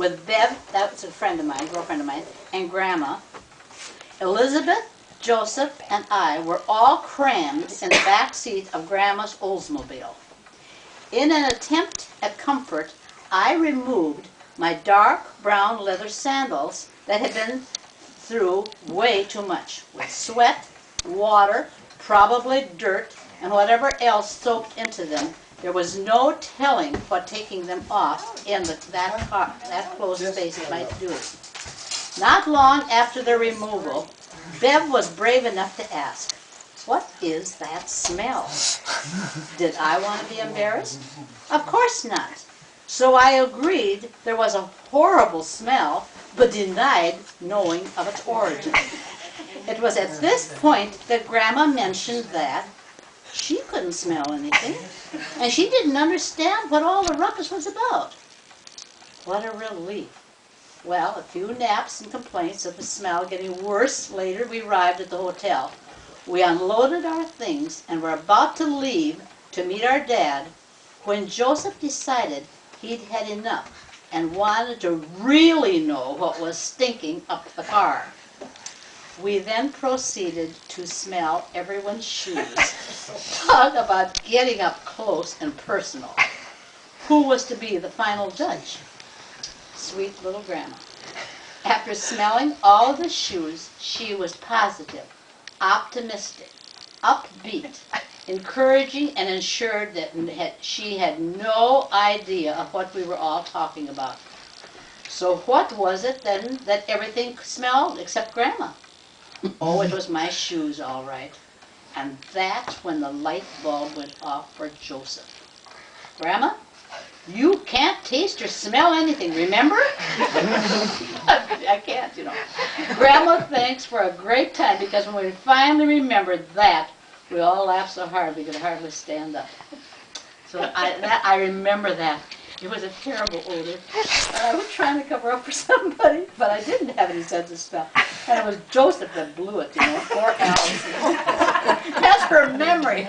with Bev, that was a friend of mine, girlfriend of mine, and Grandma. Elizabeth, Joseph, and I were all crammed in the back seat of Grandma's Oldsmobile. In an attempt at comfort, I removed my dark brown leather sandals that had been through way too much, with sweat, water, probably dirt, and whatever else soaked into them. There was no telling what taking them off in that closed space might do. Not long after their removal, Bev was brave enough to ask, "What is that smell?" Did I want to be embarrassed? Of course not. So I agreed there was a horrible smell, but denied knowing of its origin. It was at this point that Grandma mentioned that she couldn't smell anything, and she didn't understand what all the ruckus was about. What a relief. Well, a few naps and complaints of the smell getting worse later, we arrived at the hotel. We unloaded our things and were about to leave to meet our dad when Joseph decided he'd had enough and wanted to really know what was stinking up the car. We then proceeded to smell everyone's shoes. Talk about getting up close and personal. Who was to be the final judge? Sweet little Grandma. After smelling all of the shoes, she was positive, optimistic, upbeat, encouraging, and assured that she had no idea of what we were all talking about. So what was it then that everything smelled except Grandma? Oh, it was my shoes, all right. And that's when the light bulb went off for Joseph. Grandma, you can't taste or smell anything, remember? I can't, you know. Grandma thanks for a great time, because when we finally remembered that, we all laughed so hard we could hardly stand up. So I remember that. It was a terrible odor. I was trying to cover up for somebody, but I didn't have any sense of smell. And it was Joseph that blew it, you know, poor Allison. That's her memory.